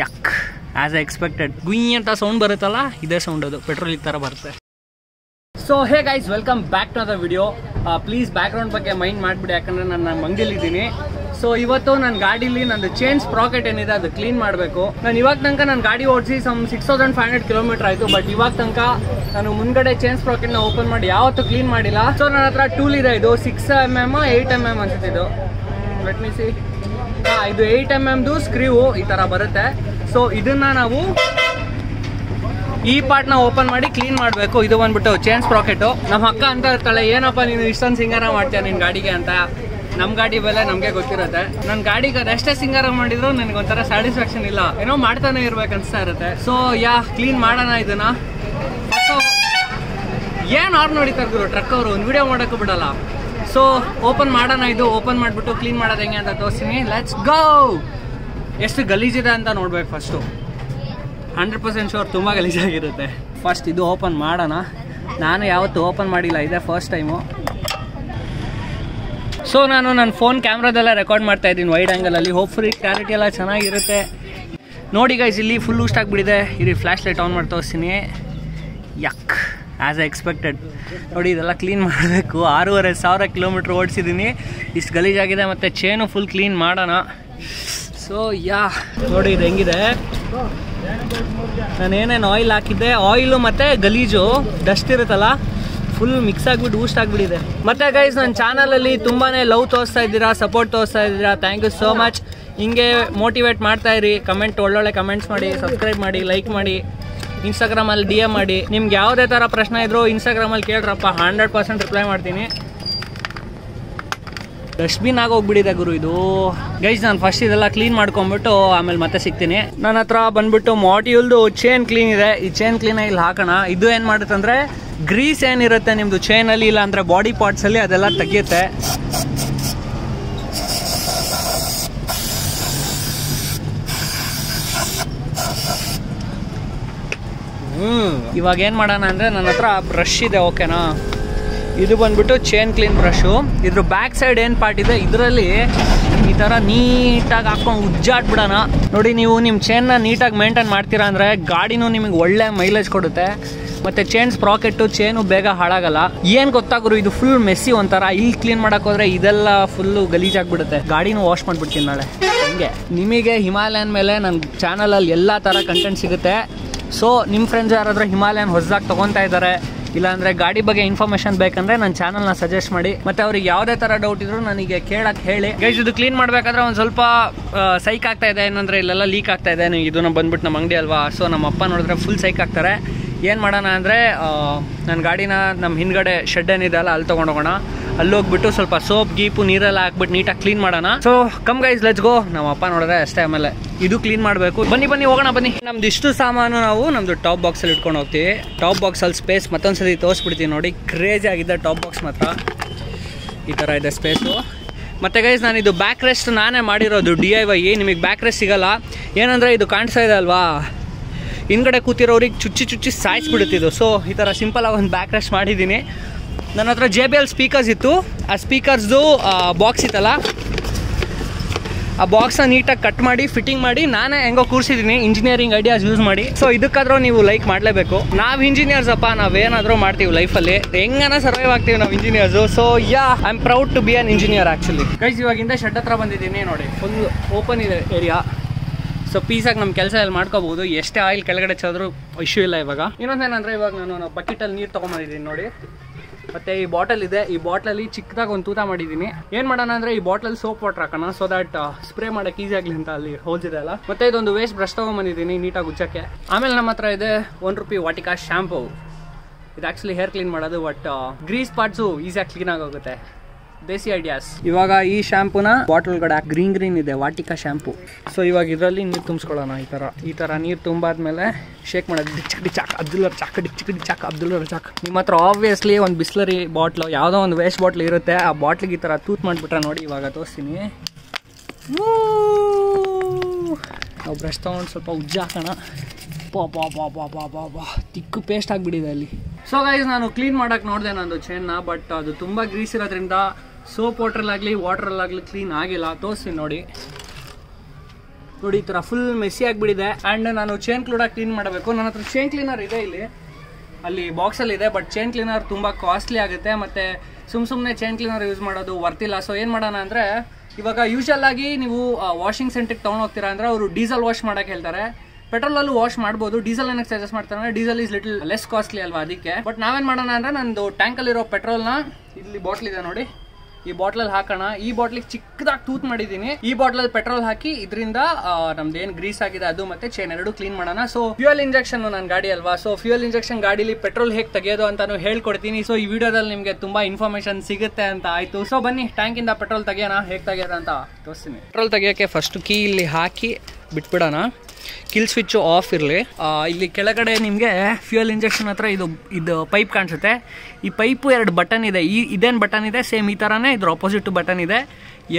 ಯಕ್ as I expected ಗುಯ್ ಅಂತ sound ಬರುತ್ತಲ್ಲ, ಇದೇ ಸೌಂಡ್ ಅದು ಪೆಟ್ರೋಲ್ ಈ ಥರ ಬರುತ್ತೆ. So hey guys, welcome back to the video. Please background ಬಗ್ಗೆ ಮೈಂಡ್ ಮಾಡಿಬಿಡಿ, ಯಾಕಂದರೆ ನಾನು ನಮ್ಮ ಅಂಗಡಿಲಿದ್ದೀನಿ. ಸೊ ಇವತ್ತು ನನ್ನ ಗಾಡೀಲಿ ನಂದು ಚೈನ್ ಸ್ಪ್ರಾಕೆಟ್ ಏನಿದೆ ಅದು ಕ್ಲೀನ್ ಮಾಡಬೇಕು. ನಾನು ಇವಾಗ ತನಕ ನನ್ನ ಗಾಡಿ ಓಡಿಸಿ 6500 ಕಿಲೋಮೀಟರ್ ಆಯಿತು. ಬಟ್ ಇವಾಗ ತನಕ ನಾನು ಮುಂದ್ಗಡೆ ಚೈನ್ ಸ್ಪ್ರಾಕೆಟ್ನ ಓಪನ್ ಮಾಡಿ ಯಾವತ್ತೂ ಕ್ಲೀನ್ ಮಾಡಿಲ್ಲ. ಸೊ ನನ್ನ ಹತ್ರ ಟೂಲ್ ಇದೆ, ಇದು 6mm 8mm ಅನ್ಸುತ್ತೆ ಇದು. Let me see. ಇದು 8mm ಸ್ಕ್ರೀವು ಈ ಥರ ಬರುತ್ತೆ. ಸೊ ಇದನ್ನು ನಾವು ಈ ಪಾರ್ಟ್ನ ಓಪನ್ ಮಾಡಿ ಕ್ಲೀನ್ ಮಾಡಬೇಕು. ಇದು ಬಂದ್ಬಿಟ್ಟು ಚೈನ್ ಸ್ಪ್ರಾಕೆಟು. ನಮ್ಮ ಅಕ್ಕ ಅಂತ ಇರ್ತಾಳೆ, ಏನಪ್ಪ ನೀನು ಇಷ್ಟೊಂದು ಸಿಂಗಾರ ಮಾಡ್ತೀಯ ನಿನ್ನ ಗಾಡಿಗೆ ಅಂತ. ನಮ್ಮ ಗಾಡಿ ಬೆಲೆ ನಮಗೆ ಗೊತ್ತಿರುತ್ತೆ. ನನ್ನ ಗಾಡಿಗೆ ಅದೆಷ್ಟೇ ಸಿಂಗಾರ ಮಾಡಿದ್ರು ನನಗೊಂಥರ ಸ್ಯಾಟಿಸ್ಫ್ಯಾಕ್ಷನ್ ಇಲ್ಲ, ಏನೋ ಮಾಡ್ತಾನೆ ಇರ್ಬೇಕು ಅನಿಸ್ತಾ ಇರುತ್ತೆ. ಸೊ ಕ್ಲೀನ್ ಮಾಡೋಣ ಇದನ್ನ. ಏನು ಆರ್ನ್ ನೋಡಿತಾರೆ ಗುರು ಟ್ರಕ್ ಅವರು, ಒಂದು ವಿಡಿಯೋ ಮಾಡೋಕ್ಕೂ ಬಿಡಲ್ಲ. ಸೊ ಓಪನ್ ಮಾಡೋಣ, ಇದು ಓಪನ್ ಮಾಡಿಬಿಟ್ಟು ಕ್ಲೀನ್ ಮಾಡೋದು ಹೆಂಗೆ ಅಂತ ತೋರಿಸ್ತೀನಿ. Let's go. ಎಷ್ಟು ಗಲೀಜಿದೆ ಅಂತ ನೋಡ್ಬೇಕು ಫಸ್ಟು. 100% ಶೋರ್ ತುಂಬ ಗಲೀಜಾಗಿರುತ್ತೆ. ಫಸ್ಟ್ ಇದು ಓಪನ್ ಮಾಡೋಣ. ನಾನು ಯಾವತ್ತೂ ಓಪನ್ ಮಾಡಿಲ್ಲ, ಇದೇ ಫಸ್ಟ್ ಟೈಮು. ಸೊ ನಾನು ನನ್ನ ಫೋನ್ ಕ್ಯಾಮ್ರಾದೆಲ್ಲ ರೆಕಾರ್ಡ್ ಮಾಡ್ತಾ ಇದ್ದೀನಿ ವೈಡ್ ಆ್ಯಂಗಲಲ್ಲಿ. ಹೋಪ್ಫುಲಿ ಕ್ಲಾರಿಟಿ ಎಲ್ಲ ಚೆನ್ನಾಗಿರುತ್ತೆ. ನೋಡಿ ಗೈಸ್, ಇಲ್ಲಿ ಫುಲ್ ಊಸ್ಟ್ ಆಗಿಬಿಟ್ಟಿದೆ. ಇಲ್ಲಿ ಫ್ಲ್ಯಾಶ್ ಲೈಟ್ ಆನ್ ಮಾಡಿ ತೋರಿಸ್ತೀನಿ. ಯಕ್ ಆ್ಯಸ್ ಐ ಎಕ್ಸ್ಪೆಕ್ಟೆಡ್. ನೋಡಿ ಇದೆಲ್ಲ ಕ್ಲೀನ್ ಮಾಡಬೇಕು. 6500 ಕಿಲೋಮೀಟ್ರ್ ಓಡಿಸಿದ್ದೀನಿ, ಇಷ್ಟು ಗಲೀಜಾಗಿದೆ. ಮತ್ತು ಚೇನು ಫುಲ್ ಕ್ಲೀನ್ ಮಾಡೋಣ. ಸೊ ನೋಡಿ ಇದು ಹೆಂಗಿದೆ. ನಾನು ಏನೇನು ಆಯಿಲ್ ಹಾಕಿದ್ದೆ, ಆಯಿಲು ಮತ್ತು ಗಲೀಜು ಡಸ್ಟ್ ಇರುತ್ತಲ್ಲ, ಫುಲ್ ಮಿಕ್ಸ್ ಆಗಿಬಿಟ್ಟು ಊಸ್ಟ್ ಆಗಿಬಿಟ್ಟಿದೆ. ಮತ್ತು ಗೈಸ್, ನನ್ನ ಚಾನಲಲ್ಲಿ ತುಂಬಾ ಲವ್ ತೋರಿಸ್ತಾ ಇದ್ದೀರಾ, ಸಪೋರ್ಟ್ ತೋರಿಸ್ತಾ ಇದ್ದೀರಾ. Thank you so much. ಹಿಂಗೆ ಮೋಟಿವೇಟ್ ಮಾಡ್ತಾಯಿರಿ. ಕಮೆಂಟ್ ಒಳ್ಳೊಳ್ಳೆ ಕಮೆಂಟ್ಸ್ ಮಾಡಿ, ಸಬ್ಸ್ಕ್ರೈಬ್ ಮಾಡಿ, ಲೈಕ್ ಮಾಡಿ, ಇನ್ಸ್ಟಾಗ್ರಾಮಲ್ಲಿ DM ಮಾಡಿ. ನಿಮ್ಗೆ ಯಾವುದೇ ಥರ ಪ್ರಶ್ನೆ ಇದ್ದರೂ ಇನ್ಸ್ಟಾಗ್ರಾಮಲ್ಲಿ ಕೇಳ್ರಪ್ಪ, 100% ರಿಪ್ಲೈ ಮಾಡ್ತೀನಿ. ಡಸ್ಟ್ಬಿನ್ ಆಗೋಗ್ಬಿಟ್ಟಿದೆ ಗುರು ಇದು. ಗೈಸ್, ನಾನು ಫಸ್ಟ್ ಇದೆಲ್ಲ ಕ್ಲೀನ್ ಮಾಡ್ಕೊಂಬಿಟ್ಟು ಆಮೇಲೆ ಮತ್ತೆ ಸಿಗ್ತೀನಿ. ನನ್ನ ಹತ್ರ ಬಂದ್ಬಿಟ್ಟು ಮಾಡ್ಯೂಲ್ದು ಚೈನ್ ಕ್ಲೀನ್ ಇದೆ. ಈ ಚೈನ್ ಕ್ಲೀನಾಗಿ ಇಲ್ಲಿ ಹಾಕೋಣ. ಇದು ಏನು ಮಾಡುತ್ತಂದರೆ ಗ್ರೀಸ್ ಏನಿರುತ್ತೆ ನಿಮ್ಮದು ಚೈನಲ್ಲಿ, ಇಲ್ಲ ಅಂದರೆ ಬಾಡಿ ಪಾರ್ಟ್ಸಲ್ಲಿ, ಅದೆಲ್ಲ ತೆಗೆಯುತ್ತೆ. ಇವಾಗ ಏನು ಮಾಡೋಣ ಅಂದರೆ, ನನ್ನ ಹತ್ರ ಬ್ರಷ್ ಇದೆ, ಓಕೆನಾ. ಇದು ಬಂದ್ಬಿಟ್ಟು ಚೈನ್ ಕ್ಲೀನ್ ಬ್ರಷು. ಇದ್ರ ಬ್ಯಾಕ್ ಸೈಡ್ ಏನು ಪಾರ್ಟ್ ಇದೆ, ಇದರಲ್ಲಿ ಈ ಥರ ನೀಟಾಗಿ ಹಾಕ್ಕೊಂಡು ಉಜ್ಜಾಡ್ಬಿಡೋಣ. ನೋಡಿ, ನೀವು ನಿಮ್ಮ ಚೈನ್ನ ನೀಟಾಗಿ ಮೇಂಟೈನ್ ಮಾಡ್ತೀರಾ ಅಂದರೆ ಗಾಡಿನೂ ನಿಮಗೆ ಒಳ್ಳೆ ಮೈಲೇಜ್ ಕೊಡುತ್ತೆ. ಮತ್ತು ಚೈನ್ ಸ್ಪ್ರಾಕೆಟ್ಟು ಚೈನು ಬೇಗ ಹಾಳಾಗಲ್ಲ. ಏನು ಗೊತ್ತಾಗ್ರು, ಇದು ಫುಲ್ ಮೆಸ್ಸಿ ಒಂಥರ. ಇಲ್ಲಿ ಕ್ಲೀನ್ ಮಾಡೋಕೆ ಹೋದರೆ ಇದೆಲ್ಲ ಫುಲ್ಲು ಗಲೀಜಾಗಿಬಿಡುತ್ತೆ. ಗಾಡಿನೂ ವಾಶ್ ಮಾಡಿಬಿಡ್ತೀನಿ ನಾಳೆ. ಹಂಗೆ ನಿಮಗೆ ಹಿಮಾಲಯನ್ ಮೇಲೆ ನನ್ನ ಚಾನಲಲ್ಲಿ ಎಲ್ಲ ಥರ ಕಂಟೆಂಟ್ ಸಿಗುತ್ತೆ. ಸೊ ನಿಮ್ಮ ಫ್ರೆಂಡ್ಸ್ ಯಾರಾದರೂ ಹಿಮಾಲಯನ್ ಹೊಸದಾಗಿ ತೊಗೊತಾ ಇದ್ದಾರೆ, ಇಲ್ಲಾಂದರೆ ಗಾಡಿ ಬಗ್ಗೆ ಇನ್ಫಾರ್ಮೇಷನ್ ಬೇಕಂದರೆ ನನ್ನ ಚಾನಲ್ನ ಸಜೆಸ್ಟ್ ಮಾಡಿ. ಮತ್ತು ಅವ್ರಿಗೆ ಯಾವುದೇ ಥರ ಡೌಟ್ ಇದ್ರೂ ನನಗೆ ಕೇಳಕ್ಕೆ ಹೇಳಿ. ಗೈಸ್, ಇದು ಕ್ಲೀನ್ ಮಾಡಬೇಕಾದ್ರೆ ಒಂದು ಸ್ವಲ್ಪ ಸೈಕ್ ಆಗ್ತಾ ಇದೆ. ಏನಂದರೆ ಇಲ್ಲೆಲ್ಲ ಲೀಕ್ ಆಗ್ತಾ ಇದೆ. ಇದು ನಮ್ಮ ಬಂದ್ಬಿಟ್ಟು ನಮ್ಮ ಅಂಗಡಿ ಅಲ್ವಾ. ಸೊ ನಮ್ಮ ಅಪ್ಪ ನೋಡಿದ್ರೆ ಫುಲ್ ಸೈಕ್ ಆಗ್ತಾರೆ. ಏನು ಮಾಡೋಣ ಅಂದರೆ, ನನ್ನ ಗಾಡಿನ ನಮ್ಮ ಹಿಂದ್ಗಡೆ ಶೆಡ್ ಏನಿದೆ ಅಲ್ಲ, ಅಲ್ಲಿ ತೊಗೊಂಡೋಗೋಣ. ಅಲ್ಲಿ ಹೋಗ್ಬಿಟ್ಟು ಸ್ವಲ್ಪ ಸೋಪ್ ಗೀಪು ನೀರೆಲ್ಲ ಹಾಕ್ಬಿಟ್ಟು ನೀಟಾಗಿ ಕ್ಲೀನ್ ಮಾಡೋಣ. So come guys, let's go. ನಮ್ಮ ಅಪ್ಪ ನೋಡಿದ್ರೆ ಅಷ್ಟೇ. ಆಮೇಲೆ ಇದು ಕ್ಲೀನ್ ಮಾಡಬೇಕು. ಬನ್ನಿ ಹೋಗೋಣ, ಬನ್ನಿ. ನಮ್ದು ಇಷ್ಟು ಸಾಮಾನು ನಾವು ನಮ್ಮದು ಟಾಪ್ ಬಾಕ್ಸಲ್ಲಿ ಇಟ್ಕೊಂಡು ಹೋಗ್ತೀವಿ. ಟಾಪ್ ಬಾಕ್ಸಲ್ಲಿ ಸ್ಪೇಸ್ ಮತ್ತೊಂದ್ಸತಿ ತೋರಿಸ್ಬಿಡ್ತೀವಿ. ನೋಡಿ, ಕ್ರೇಜಿ ಆಗಿದೆ ಟಾಪ್ ಬಾಕ್ಸ್ ಮಾತ್ರ. ಈ ಥರ ಇದೆ ಸ್ಪೇಸು. ಮತ್ತು ಗೈಸ್, ನಾನು ಇದು ಬ್ಯಾಕ್ ರೆಸ್ಟ್ ನಾನೇ ಮಾಡಿರೋದು, DIY. ನಿಮಗೆ ಬ್ಯಾಕ್ ರೆಸ್ಟ್ ಸಿಗೋಲ್ಲ. ಏನಂದರೆ ಇದು ಕಾಣಿಸ್ತಾ ಇದೆ ಅಲ್ವಾ, ಹಿಂದ್ಗಡೆ ಕೂತಿರೋರಿಗೆ ಚುಚ್ಚಿ ಸಾಯಿಸ್ಬಿಡುತ್ತಿದ್ದು. ಸೊ ಈ ಥರ ಸಿಂಪಲಾಗಿ ಒಂದು ಬ್ಯಾಕ್ ರೆಸ್ಟ್ ಮಾಡಿದ್ದೀನಿ. ನನ್ನ ಹತ್ರ JBL ಸ್ಪೀಕರ್ಸ್ ಇತ್ತು. ಆ ಸ್ಪೀಕರ್ಸ್ದು ಬಾಕ್ಸ್ ಇತ್ತಲ್ಲ, ಆ ಬಾಕ್ಸ್ನ ನೀಟಾಗಿ ಕಟ್ ಮಾಡಿ ಫಿಟ್ಟಿಂಗ್ ಮಾಡಿ ನಾನೇ ಹೆಂಗೋ ಕೂರಿಸಿದ್ದೀನಿ, ಇಂಜಿನಿಯರಿಂಗ್ ಐಡಿಯಾಸ್ ಯೂಸ್ ಮಾಡಿ. ಸೊ ಇದಕ್ಕಾದ್ರೂ ನೀವು ಲೈಕ್ ಮಾಡಲೇಬೇಕು. ನಾವು ಇಂಜಿನಿಯರ್ಸ್ ಅಪ್ಪ, ನಾವೇನಾದರೂ ಮಾಡ್ತೀವಿ ಲೈಫಲ್ಲಿ, ಹೆಂಗನ ಸರ್ವೈವ್ ಆಗ್ತೀವಿ ನಾವು engineers. So I am proud to be an engineer actually. Guys, ಇವಾಗಿಂದ ಶೆಡ್ ಹತ್ರ ಬಂದಿದ್ದೀನಿ. ನೋಡಿ, ಫುಲ್ ಓಪನ್ ಇದೆ ಏರಿಯಾ. ಸೊ ಪೀಸಾಗಿ ನಮ್ಮ ಕೆಲಸ ಎಲ್ಲ ಮಾಡ್ಕೋಬಹುದು. ಎಷ್ಟೇ ಆಯಿಲ್ ಕೆಳಗಡೆ ಚದ್ರು ಇಶ್ಯೂ ಇಲ್ಲ. ಇವಾಗ ಇನ್ನೊಂದೇನಂದರೆ, ಇವಾಗ ನಾನು ಬಕೆಟಲ್ಲಿ ನೀರು ತೊಗೊಂಬಂದಿದ್ದೀನಿ ನೋಡಿ. ಮತ್ತು ಈ ಬಾಟಲ್ ಇದೆ. ಈ ಬಾಟ್ಲಲ್ಲಿ ಚಿಕ್ಕದಾಗಿ ಒಂದು ತೂತ ಮಾಡಿದ್ದೀನಿ. ಏನು ಮಾಡೋಣ ಅಂದರೆ, ಈ ಬಾಟ್ಲಲ್ಲಿ ಸೋಪ್ ವಾಟರ್ ಹಾಕೋಣ, ಸೊ ದ್ಯಾಟ್ ಸ್ಪ್ರೇ ಮಾಡೋಕ್ಕೆ ಈಸಿ ಆಗಲಿ ಅಂತ. ಅಲ್ಲಿ ಹೋಲ್ಸ್ ಇದೆ ಅಲ್ಲ. ಮತ್ತು ಇದೊಂದು ವೇಸ್ಟ್ ಬ್ರಷ್ ತೊಗೊಂಬಂದಿದ್ದೀನಿ ನೀಟಾಗಿ ಉಚ್ಚಕ್ಕೆ. ಆಮೇಲೆ ನಮ್ಮ ಹತ್ರ ಇದೆ ₹1 ವಾಟಿಕಾ ಶ್ಯಾಂಪು. ಇದು ಆ್ಯಕ್ಚುಲಿ ಹೇರ್ ಕ್ಲೀನ್ ಮಾಡೋದು, ಬಟ್ ಗ್ರೀಸ್ ಪಾರ್ಟ್ಸು ಈಸಿಯಾಗಿ ಕ್ಲೀನ್ ಆಗೋಗುತ್ತೆ. ದೇಸಿ ಐಡಿಯಾಸ್. ಇವಾಗ ಈ ಶ್ಯಾಂಪೂನ ಬಾಟಲ್ ಒಳಗಡೆ ಗ್ರೀನ್ ಇದೆ, ವಾಟಿಕಾ ಶ್ಯಾಂಪು. ಸೊ ಇವಾಗ ಇದರಲ್ಲಿ ನೀರು ತುಂಬಿಸ್ಕೊಳ್ಳೋಣ. ಈ ಥರ ನೀರು ತುಂಬಾದ್ಮೇಲೆ ಶೇಕ್ ಮಾಡೋದು. ಡಿಚಾಕ್ ಅಬ್ದುಲ್ಲರ್ ಚಾಕ್. ನಿಮ್ಮ ಹತ್ರ ಆಬ್ವಿಯಸ್ಲಿ ಒಂದು ಬಿಸ್ಲರಿ ಬಾಟ್ಲು, ಯಾವುದೋ ಒಂದು ವೇಸ್ಟ್ ಬಾಟ್ಲ್ ಇರುತ್ತೆ. ಆ ಬಾಟ್ಲಿಗೆ ಈ ಥರ ತೂತ್ ಮಾಡಿಬಿಟ್ರೆ ನೋಡಿ, ಇವಾಗ ತೋರಿಸ್ತೀನಿ. ನಾವು ಬ್ರಷ್ ತೊಗೊಂಡು ಸ್ವಲ್ಪ ಉಜ್ಜಿ ಹಾಕೋಣ. ತಿಕ್ಕು ಪೇಸ್ಟ್ ಆಗಿಬಿಟ್ಟಿದೆ ಅಲ್ಲಿ. ಸೊ ಗೈಸ್, ನಾನು ಕ್ಲೀನ್ ಮಾಡೋಕ್ಕೆ ನೋಡಿದೆ ನಂದು ಚೈನ್ನ, ಬಟ್ ಅದು ತುಂಬ ಗ್ರೀಸ್ ಇರೋದ್ರಿಂದ ಸೋಪ್ ವಾಟ್ರಲ್ಲಾಗಲಿ ಕ್ಲೀನ್ ಆಗಿಲ್ಲ. ತೋರಿಸ್ತೀನಿ ನೋಡಿ. ನೋಡಿ ಈ ಥರ ಫುಲ್ ಮೆಸ್ಸಿ ಆಗಿಬಿಟ್ಟಿದೆ. ಆ್ಯಂಡ್ ನಾನು ಚೈನ್ ಕೂಡ ಕ್ಲೀನ್ ಮಾಡಬೇಕು. ನನ್ನ ಹತ್ರ ಚೈನ್ ಕ್ಲೀನರ್ ಇದೆ, ಇಲ್ಲಿ ಅಲ್ಲಿ ಬಾಕ್ಸಲ್ಲಿ ಇದೆ. ಬಟ್ ಚೈನ್ ಕ್ಲೀನರ್ ತುಂಬ ಕಾಸ್ಟ್ಲಿ ಆಗುತ್ತೆ, ಮತ್ತು ಸುಮ್ಮನೆ ಚೈನ್ ಕ್ಲೀನರ್ ಯೂಸ್ ಮಾಡೋದು ವರ್ತಿಲ್ಲ. ಸೊ ಏನು ಮಾಡೋಣ ಅಂದರೆ, ಇವಾಗ ಯೂಶಲ್ ಆಗಿ ನೀವು ವಾಷಿಂಗ್ ಸೆಂಟ್ರಿಗೆ ತೊಗೊಂಡು ಹೋಗ್ತೀರಾ ಅಂದರೆ ಅವರು ಡೀಸೆಲ್ ವಾಶ್ ಮಾಡೋಕ್ಕೆ ಹೇಳ್ತಾರೆ. ಪೆಟ್ರೋಲಲ್ಲೂ ವಾಶ್ ಮಾಡ್ಬೋದು. ಡೀಸೆಲ್ ಏನಕ್ಕೆ ಸಜೆಸ್ಟ್ ಮಾಡ್ತಾರೆ ಅಂದರೆ diesel is little less costly ಅಲ್ವಾ, ಅದಕ್ಕೆ. ಬಟ್ ನಾವೇನು ಮಾಡೋಣ ಅಂದರೆ, ನಂದು ಟ್ಯಾಂಕಲ್ಲಿರೋ ಪೆಟ್ರೋಲ್ನ ಇಲ್ಲಿ ಬಾಟ್ಲ್ ಇದೆ ನೋಡಿ, ಈ ಬಾಟ್ಲಲ್ಲಿ ಹಾಕೋಣ. ಈ ಬಾಟ್ಲಿಗೆ ಚಿಕ್ಕದಾಗಿ ತೂತ್ ಮಾಡಿದ್ದೀನಿ. ಈ ಬಾಟ್ಲಲ್ಲಿ ಪೆಟ್ರೋಲ್ ಹಾಕಿ ಇದರಿಂದ ನಮ್ದು ಏನು ಗ್ರೀಸ್ ಆಗಿದೆ ಅದು ಮತ್ತೆ ಚೈನ್ ಎರಡು ಕ್ಲೀನ್ ಮಾಡೋಣ. ಸೊ ಫ್ಯೂಯಲ್ ಇಂಜೆಕ್ಷನ್ ನನ್ನ ಗಾಡಿ ಅಲ್ವಾ, ಸೊ ಫ್ಯೂಯಲ್ ಇಂಜೆಕ್ಷನ್ ಗಾಡಿಲಿ ಪೆಟ್ರೋಲ್ ಹೇಗೆ ತೆಗೆಯೋದು ಅಂತಾನು ಹೇಳ್ಕೊಡ್ತೀನಿ. ಸೊ ಈ ವಿಡಿಯೋದಲ್ಲಿ ನಿಮಗೆ ತುಂಬಾ ಇನ್ಫಾರ್ಮೇಶನ್ ಸಿಗುತ್ತೆ ಅಂತ ಆಯ್ತು. ಸೊ ಬನ್ನಿ ಟ್ಯಾಂಕಿಂದ ಪೆಟ್ರೋಲ್ ತೆಗೆಯೋಣ, ಹೇಗೆ ತೆಗೆಯೋದು ಅಂತ ತೋರಿಸ್ತೀನಿ. ಪೆಟ್ರೋಲ್ ತೆಗಿಯೋಕ್ಕೆ ಫಸ್ಟ್ ಕೀ ಇಲ್ಲಿ ಹಾಕಿ ಬಿಟ್ಬಿಡೋಣ. ಕಿಲ್ ಸ್ವಿಚ್ಚು ಆಫ್ ಇರಲಿ. ಇಲ್ಲಿ ಕೆಳಗಡೆ ನಿಮಗೆ ಫ್ಯೂಯಲ್ ಇಂಜೆಕ್ಷನ್ ಹತ್ರ ಇದು ಪೈಪ್ ಕಾಣಿಸುತ್ತೆ. ಈ ಪೈಪು 2 ಬಟನ್ ಇದೆ. ಇದೇನು ಬಟನ್ ಇದೆ ಸೇಮ್ ಈ ಥರನೇ ಇದ್ರ ಆಪೋಸಿಟ್ ಬಟನ್ ಇದೆ.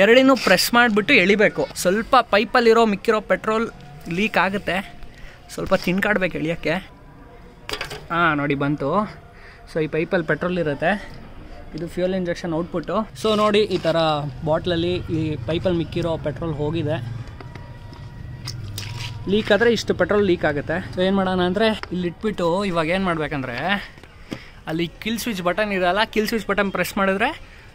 ಎರಡನ್ನೂ ಪ್ರೆಸ್ ಮಾಡಿಬಿಟ್ಟು ಎಳಿಬೇಕು. ಸ್ವಲ್ಪ ಪೈಪಲ್ಲಿರೋ ಮಿಕ್ಕಿರೋ ಪೆಟ್ರೋಲ್ ಲೀಕ್ ಆಗುತ್ತೆ, ಸ್ವಲ್ಪ ತಿನ್ಕಾಡ್ಬೇಕು ಎಳಿಯೋಕ್ಕೆ. ನೋಡಿ ಬಂತು. ಸೊ ಈ ಪೈಪಲ್ಲಿ ಪೆಟ್ರೋಲ್ ಇರುತ್ತೆ, ಇದು ಫ್ಯೂಯಲ್ ಇಂಜೆಕ್ಷನ್ ಔಟ್ಪುಟ್ಟು. ಸೊ ನೋಡಿ ಈ ಥರ ಬಾಟ್ಲಲ್ಲಿ ಈ ಪೈಪಲ್ಲಿ ಮಿಕ್ಕಿರೋ ಪೆಟ್ರೋಲ್ ಹೋಗಿದೆ. ಲೀಕ್ ಆದರೆ ಇಷ್ಟು ಪೆಟ್ರೋಲ್ ಲೀಕ್ ಆಗುತ್ತೆ. ಸೊ ಏನು ಮಾಡೋಣ ಅಂದರೆ, ಇಲ್ಲಿ ಇಟ್ಬಿಟ್ಟು ಇವಾಗ ಏನು ಮಾಡಬೇಕಂದ್ರೆ, ಅಲ್ಲಿ ಕಿಲ್ ಸ್ವಿಚ್ ಬಟನ್ ಇರಲ್ಲ, ಕಿಲ್ ಸ್ವಿಚ್ ಬಟನ್ ಪ್ರೆಸ್ ಮಾಡಿದ್ರೆ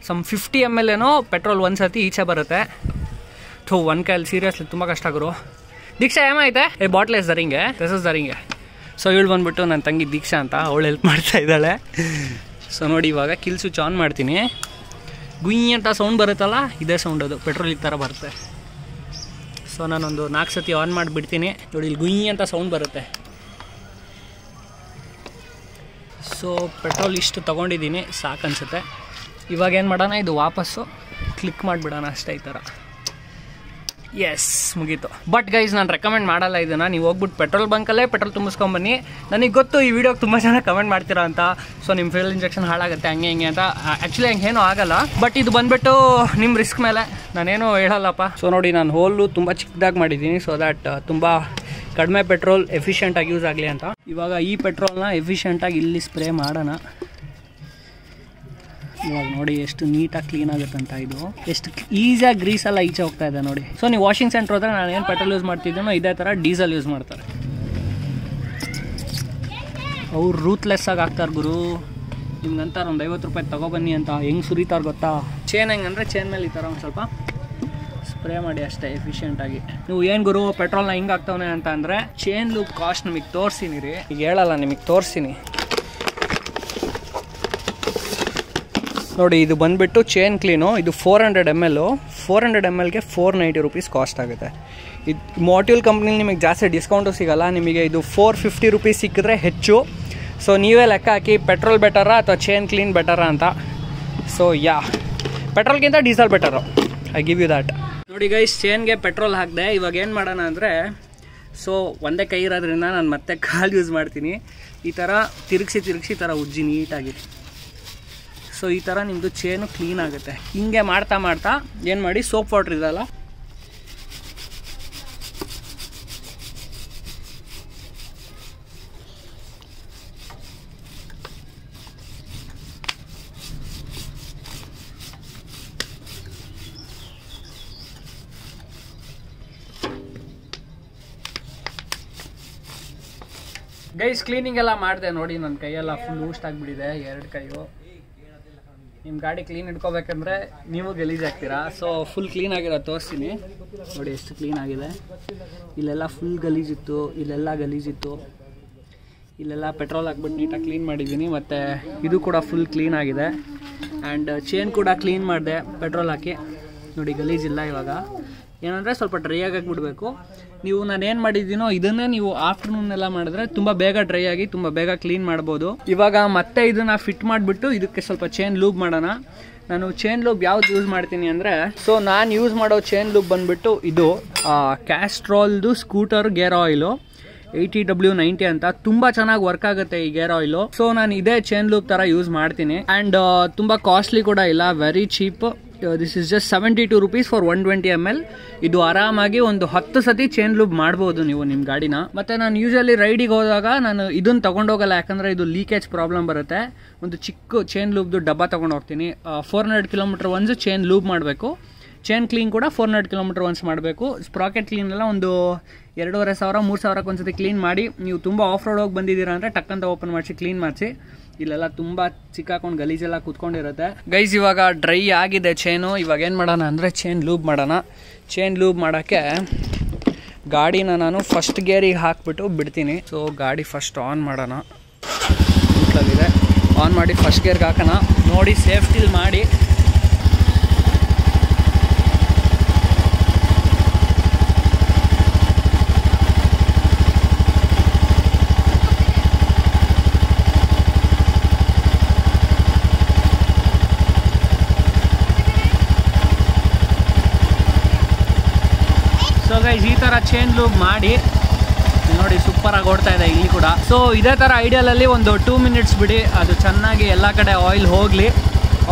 ಸಮ್ 50 ml ಏನೋ ಪೆಟ್ರೋಲ್ ಒಂದು ಸರ್ತಿ ಈಚೆ ಬರುತ್ತೆ. ಒಂದು ಕೈಯಲ್ಲಿ ಸೀರಿಯಸ್ಲಿ ತುಂಬ ಕಷ್ಟ ಗುರು. ದೀಕ್ಷಾ ಏಮಾಯ್ತೆ? ಬಾಟ್ಲ್ ಎಸ್ ದರಿಂಗೆ, ದಿಸ್ ಇಸ್ ದರಿಂಗೆ. ಸೊ ಇವಳು ಬಂದ್ಬಿಟ್ಟು ನನ್ನ ತಂಗಿ ದೀಕ್ಷಾ ಅಂತ, ಅವಳು ಹೆಲ್ಪ್ ಮಾಡ್ತಾ ಇದ್ದಾಳೆ. ಸೊ ನೋಡಿ ಇವಾಗ ಕಿಲ್ ಸ್ವಿಚ್ ಆನ್ ಮಾಡ್ತೀನಿ. ಗುಯ್ ಅಂತ ಸೌಂಡ್ ಬರುತ್ತಲ್ಲ, ಇದೇ ಸೌಂಡ್, ಅದು ಪೆಟ್ರೋಲ್ ಈ ಥರ ಬರುತ್ತೆ. ಸೊ ನಾನೊಂದು 4 ಸತಿ ಆನ್ ಮಾಡಿಬಿಡ್ತೀನಿ. ನೋಡಿ ಇಲ್ಲಿ ಗುಯ್ ಅಂತ ಸೌಂಡ್ ಬರುತ್ತೆ. ಸೊ ಪೆಟ್ರೋಲ್ ಇಷ್ಟು ತೊಗೊಂಡಿದ್ದೀನಿ, ಸಾಕು ಅನಿಸುತ್ತೆ. ಇವಾಗ ಏನು ಮಾಡೋಣ, ಇದು ವಾಪಸ್ಸು ಕ್ಲಿಕ್ ಮಾಡಿಬಿಡೋಣ ಅಷ್ಟೇ, ಈ ಥರ. ಎಸ್ ಮುಗೀತು. ಬಟ್ ಗೈಸ್ ನಾನು ರೆಕಮೆಂಡ್ ಮಾಡಲ್ಲ ಇದನ್ನು. ನೀವು ಹೋಗ್ಬಿಟ್ಟು ಪೆಟ್ರೋಲ್ ಬಂಕಲ್ಲೇ ಪೆಟ್ರೋಲ್ ತುಂಬಿಸ್ಕೊಂಬನ್ನಿ. ನನಗೆ ಗೊತ್ತು ಈ ವಿಡಿಯೋಗೆ ತುಂಬ ಜನ ಕಮೆಂಟ್ ಮಾಡ್ತೀರಾ ಅಂತ. ಸೊ ನಿಮ್ಮ ಫ್ಯೂಯಲ್ ಇಂಜೆಕ್ಷನ್ ಹಾಳಾಗುತ್ತೆ ಹಂಗೆ ಹಿಂಗೆ ಅಂತ. ಆ್ಯಕ್ಚುಲಿ ಹಂಗೇನೂ ಆಗಲ್ಲ, ಬಟ್ ಇದು ಬಂದುಬಿಟ್ಟು ನಿಮ್ಮ ರಿಸ್ಕ್ ಮೇಲೆ, ನಾನೇನು ಹೇಳಲ್ಲಪ್ಪ. ಸೊ ನೋಡಿ ನಾನು ಹೋಲು ತುಂಬ ಚಿಕ್ಕದಾಗಿ ಮಾಡಿದ್ದೀನಿ, ಸೊ ದ್ಯಾಟ್ ತುಂಬ ಕಡಿಮೆ ಪೆಟ್ರೋಲ್ ಎಫಿಷಿಯೆಂಟಾಗಿ ಯೂಸ್ ಆಗಲಿ ಅಂತ. ಇವಾಗ ಈ ಪೆಟ್ರೋಲ್ನ ಎಫಿಷಿಯೆಂಟಾಗಿ ಇಲ್ಲಿ ಸ್ಪ್ರೇ ಮಾಡೋಣ. ಇವಾಗ ನೋಡಿ ಎಷ್ಟು ನೀಟಾಗಿ ಕ್ಲೀನ್ ಆಗುತ್ತೆ ಅಂತ. ಇದು ಎಷ್ಟು ಈಸಿಯಾಗಿ ಗ್ರೀಸ್ ಎಲ್ಲ ಈಚೆ ಹೋಗ್ತಾ ಇದೆ ನೋಡಿ. ಸೊ ನೀವು ವಾಷಿಂಗ್ ಸೆಂಟರ್ ಹೋದ್ರೆ ನಾನು ಏನು ಪೆಟ್ರೋಲ್ ಯೂಸ್ ಮಾಡ್ತಿದ್ದೀನೋ ಇದೇ ಥರ ಡೀಸೆಲ್ ಯೂಸ್ ಮಾಡ್ತಾರೆ. ಅವ್ರು ರೂತ್ಲೆಸ್ ಆಗಿ ಹಾಕ್ತಾರೆ ಗುರು. ನಿಮ್ಗಂತಾರೆ ಒಂದು 50 ರೂಪಾಯಿ ತೊಗೊಬನ್ನಿ ಅಂತ. ಹೆಂಗೆ ಸುರಿತಾರೆ ಗೊತ್ತಾ? ಚೈನ್ ಹೆಂಗಂದರೆ ಚೈನ್ ಮೇಲೆ ಈ ಥರ ಒಂದು ಸ್ವಲ್ಪ ಸ್ಪ್ರೇ ಮಾಡಿ ಅಷ್ಟೇ ಎಫಿಷಿಯೆಂಟಾಗಿ. ನೀವು ಏನು ಗುರು ಪೆಟ್ರೋಲ್ನ ಹಿಂಗೆ ಹಾಕ್ತವನೆ ಅಂತ ಅಂದರೆ, ಚೈನ್ ಲೂಪ್ ಕಾಸ್ಟ್ ನಿಮಗೆ ತೋರಿಸ್ತೀನಿ ರೀ, ಈಗ ಹೇಳಲ್ಲ, ನಿಮಗೆ ತೋರಿಸ್ತೀನಿ ನೋಡಿ. ಇದು ಬಂದುಬಿಟ್ಟು ಚೈನ್ ಕ್ಲೀನು, ಇದು 400 ml. 400 mlಗೆ 490 ರೂಪೀಸ್ ಕಾಸ್ಟ್ ಆಗುತ್ತೆ. ಇದು ಮೋಟಿವ್ಲ್ ಕಂಪ್ನಿಲಿ ನಿಮಗೆ ಜಾಸ್ತಿ ಡಿಸ್ಕೌಂಟು ಸಿಗೋಲ್ಲ. ನಿಮಗೆ ಇದು 450 ರೂಪೀಸ್ ಸಿಕ್ಕಿದ್ರೆ ಹೆಚ್ಚು. ಸೊ ನೀವೇ ಲೆಕ್ಕ ಹಾಕಿ, ಪೆಟ್ರೋಲ್ ಬೆಟರಾ ಅಥವಾ ಚೈನ್ ಕ್ಲೀನ್ ಬೆಟರಾ ಅಂತ. ಸೊ ಪೆಟ್ರೋಲ್ಗಿಂತ diesel better, I give you that. ನೋಡಿ ಗೈಸ್, ಚೈನ್ಗೆ ಪೆಟ್ರೋಲ್ ಹಾಕಿದೆ. ಇವಾಗ ಏನು ಮಾಡೋಣ ಅಂದರೆ, ಸೊ ಒಂದೇ ಕೈ ಇರೋದ್ರಿಂದ ನಾನು ಮತ್ತೆ ಕಾಲು ಯೂಸ್ ಮಾಡ್ತೀನಿ. ಈ ಥರ ತಿರುಗಿಸಿ ಈ ಥರ ಉಜ್ಜಿ ನೀಟಾಗಿ. ಸೊ ಈ ಥರ ನಿಮ್ಮದು ಚೈನು ಕ್ಲೀನ್ ಆಗುತ್ತೆ. ಹಿಂಗೆ ಮಾಡ್ತಾ ಏನು ಮಾಡಿ, ಸೋಪ್ ವಾಟ್ರ್ ಇದಲ್ಲ, ಗೈಸ್ ಕ್ಲೀನಿಂಗ್ ಎಲ್ಲ ಮಾಡಿದೆ ನೋಡಿ. ನನ್ನ ಕೈಯೆಲ್ಲ ಫುಲ್ ಊಸ್ಟ್ ಆಗಿಬಿಟ್ಟಿದೆ, 2 ಕೈಯು. ನಿಮ್ಮ ಗಾಡಿ ಕ್ಲೀನ್ ಇಟ್ಕೋಬೇಕಂದ್ರೆ ನೀವು ಗಲೀಜಾಗ್ತೀರಾ. ಸೊ ಫುಲ್ ಕ್ಲೀನ್ ಆಗಿರೋ ತೋರಿಸ್ತೀನಿ ನೋಡಿ, ಎಷ್ಟು ಕ್ಲೀನ್ ಆಗಿದೆ. ಇಲ್ಲೆಲ್ಲ ಫುಲ್ ಗಲೀಜಿತ್ತು, ಇಲ್ಲೆಲ್ಲ ಗಲೀಜಿತ್ತು. ಇಲ್ಲೆಲ್ಲ ಪೆಟ್ರೋಲ್ ಹಾಕ್ಬಿಟ್ಟು ನೀಟಾಗಿ ಕ್ಲೀನ್ ಮಾಡಿದ್ದೀನಿ. ಮತ್ತು ಇದು ಕೂಡ ಫುಲ್ ಕ್ಲೀನ್ ಆಗಿದೆ. ಆ್ಯಂಡ್ ಚೈನ್ ಕೂಡ ಕ್ಲೀನ್ ಮಾಡಿದೆ ಪೆಟ್ರೋಲ್ ಹಾಕಿ. ನೋಡಿ ಗಲೀಜಿಲ್ಲ. ಇವಾಗ ಏನಂದರೆ ಸ್ವಲ್ಪ ಡ್ರೈ ಆಗಿಬಿಡ್ಬೇಕು. ನೀವು ನಾನು ಏನು ಮಾಡಿದ್ದೀನೋ ಇದನ್ನೇ ನೀವು ಆಫ್ಟರ್ನೂನ್ ಎಲ್ಲ ಮಾಡಿದ್ರೆ ತುಂಬ ಬೇಗ ಡ್ರೈ ಆಗಿ ತುಂಬ ಬೇಗ ಕ್ಲೀನ್ ಮಾಡ್ಬೋದು. ಇವಾಗ ಮತ್ತೆ ಇದನ್ನು ಫಿಟ್ ಮಾಡಿಬಿಟ್ಟು ಇದಕ್ಕೆ ಸ್ವಲ್ಪ ಚೈನ್ ಲೂಬ್ ಮಾಡೋಣ. ನಾನು ಚೈನ್ ಲೂಬ್ ಯಾವ್ದು ಯೂಸ್ ಮಾಡ್ತೀನಿ ಅಂದರೆ, ಸೊ ನಾನು ಯೂಸ್ ಮಾಡೋ ಚೈನ್ ಲೂಬ್ ಬಂದುಬಿಟ್ಟು ಇದು ಕ್ಯಾಸ್ಟ್ರಾಲ್ದು ಸ್ಕೂಟರ್ ಗೇರ್ ಆಯಿಲು 80W90 ಅಂತ. ತುಂಬ ಚೆನ್ನಾಗಿ ವರ್ಕ್ ಆಗುತ್ತೆ ಈ ಗೇರ್ ಆಯಿಲು. ಸೊ ನಾನು ಇದೇ ಚೈನ್ ಲೂಬ್ ಥರ ಯೂಸ್ ಮಾಡ್ತೀನಿ. ಆ್ಯಂಡ್ ತುಂಬ ಕಾಸ್ಟ್ಲಿ ಕೂಡ ಇಲ್ಲ, very cheap. This is just 72 rupees for 120 ml. ಇದು ಆರಾಮಾಗಿ ಒಂದು 10 ಸತಿ ಚೈನ್ ಲೂಬ್ ಮಾಡ್ಬೋದು ನೀವು ನಿಮ್ಮ ಗಾಡಿನ. ಮತ್ತೆ ನಾನು ಯೂಶಲಿ ರೈಡಿಗೆ ಹೋದಾಗ ನಾನು ಇದನ್ನ ತಗೊಂಡೋಗಲ್ಲ, ಯಾಕಂದ್ರೆ ಇದು ಲೀಕೇಜ್ ಪ್ರಾಬ್ಲಮ್ ಬರುತ್ತೆ. ಒಂದು ಚಿಕ್ಕ ಚೈನ್ ಲೂಬ್ದು ಡಬ್ಬ ತಗೊಂಡು ಹೋಗ್ತೀನಿ. 400 ಕಿಲೋಮೀಟರ್ ಒಂದು ಚೈನ್ ಲೂಬ್ ಮಾಡಬೇಕು. ಚೈನ್ ಕ್ಲೀನ್ ಕೂಡ 400 ಕಿಲೋಮೀಟರ್ ಒನ್ಸ್ ಮಾಡಬೇಕು. ಸ್ಪ್ರಾಕೆಟ್ ಕ್ಲೀನ್ ಎಲ್ಲ ಒಂದು 2500-3000 ಒಂದ್ಸತಿ ಕ್ಲೀನ್ ಮಾಡಿ. ನೀವು ತುಂಬ ಆಫ್ ರೋಡ್ ಹೋಗಿ ಬಂದಿದ್ದೀರಾ ಅಂದರೆ ಟಕ್ಕಂತ ಓಪನ್ ಮಾಡಿಸಿ ಕ್ಲೀನ್ ಮಾಡಿಸಿ. ಇಲ್ಲೆಲ್ಲ ತುಂಬ ಸಿಕ್ಕಾಕೊಂಡು ಗಲೀಜೆಲ್ಲ ಕೂತ್ಕೊಂಡಿರುತ್ತೆ. ಗೈಸ್ ಇವಾಗ ಡ್ರೈ ಆಗಿದೆ ಚೈನು. ಇವಾಗ ಏನು ಮಾಡೋಣ ಅಂದರೆ ಚೈನ್ ಲೂಬ್ ಮಾಡೋಣ. ಚೈನ್ ಲೂಬ್ ಮಾಡೋಕ್ಕೆ ಗಾಡಿನ ನಾನು ಫಸ್ಟ್ ಗೇರಿಗೆ ಹಾಕ್ಬಿಟ್ಟು ಬಿಡ್ತೀನಿ. ಸೊ ಗಾಡಿ ಫಸ್ಟ್ ಆನ್ ಮಾಡೋಣ. ನ್ಯೂಟ್ರಲ್ಲಿದೆ, ಆನ್ ಮಾಡಿ ಫಸ್ಟ್ ಗೇರ್ಗೆ ಹಾಕೋಣ. ನೋಡಿ ಸೇಫ್ಟಿಲಿ ಮಾಡಿ. ಸೊ ಗೈಸ್ ಈ ಥರ ಚೈನ್ ಲೂಬ್ ಮಾಡಿ ನೋಡಿ, ಸೂಪರಾಗಿ ಓಡ್ತಾ ಇದೆ ಇಲ್ಲಿ ಕೂಡ. ಸೊ ಇದೇ ಥರ ಐಡಿಯಲಲ್ಲಿ ಒಂದು 2 ಮಿನಿಟ್ಸ್ ಬಿಡಿ, ಅದು ಚೆನ್ನಾಗಿ ಎಲ್ಲ ಕಡೆ ಆಯಿಲ್ ಹೋಗಲಿ.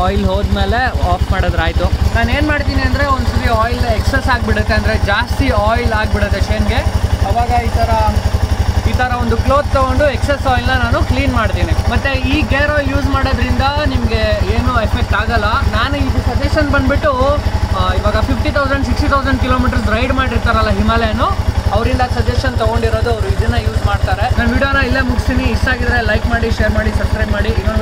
ಆಯಿಲ್ ಹೋದ್ಮೇಲೆ ಆಫ್ ಮಾಡಿದ್ರಾಯ್ತು. ನಾನು ಏನು ಮಾಡ್ತೀನಿ ಅಂದರೆ ಒಂದ್ಸತಿ ಆಯಿಲ್ ಎಕ್ಸಸ್ ಆಗಿಬಿಡುತ್ತೆ, ಅಂದರೆ ಜಾಸ್ತಿ ಆಯಿಲ್ ಆಗಿಬಿಡುತ್ತೆ ಚೈನ್ಗೆ. ಅವಾಗ ಈ ಥರ ಒಂದು ಕ್ಲೋತ್ ತೊಗೊಂಡು ಎಕ್ಸಸ್ ಆಯಿಲ್ನ ನಾನು ಕ್ಲೀನ್ ಮಾಡ್ತೀನಿ. ಮತ್ತು ಈ ಗೇರ್ ಆಯಿಲ್ ಯೂಸ್ ಮಾಡೋದ್ರಿಂದ ನಿಮಗೆ ಏನೂ ಎಫೆಕ್ಟ್ ಆಗಲ್ಲ. ನಾನು ಇದು ಸಜೆಷನ್ ಬಂದುಬಿಟ್ಟು ಇವಾಗ 50,000-60,000 ಕಿಲೋಮೀಟರ್ಸ್ ರೈಡ್ ಮಾಡಿರ್ತಾರಲ್ಲ ಹಿಮಾಲಯನು, ಅವರಿಂದ ಸಜೆಷನ್ ತೊಗೊಂಡಿರೋದು. ಅವರು ಇದನ್ನು ಯೂಸ್ ಮಾಡ್ತಾರೆ. ನಾನು ವಿಡಿಯೋನ ಇಲ್ಲೇ ಮುಗಿಸ್ತೀನಿ. ಇಷ್ಟ ಆಗಿದ್ರೆ ಲೈಕ್ ಮಾಡಿ, ಶೇರ್ ಮಾಡಿ, ಸಬ್ಸ್ಕ್ರೈಬ್ ಮಾಡಿ. ಇನ್ನೊಂದು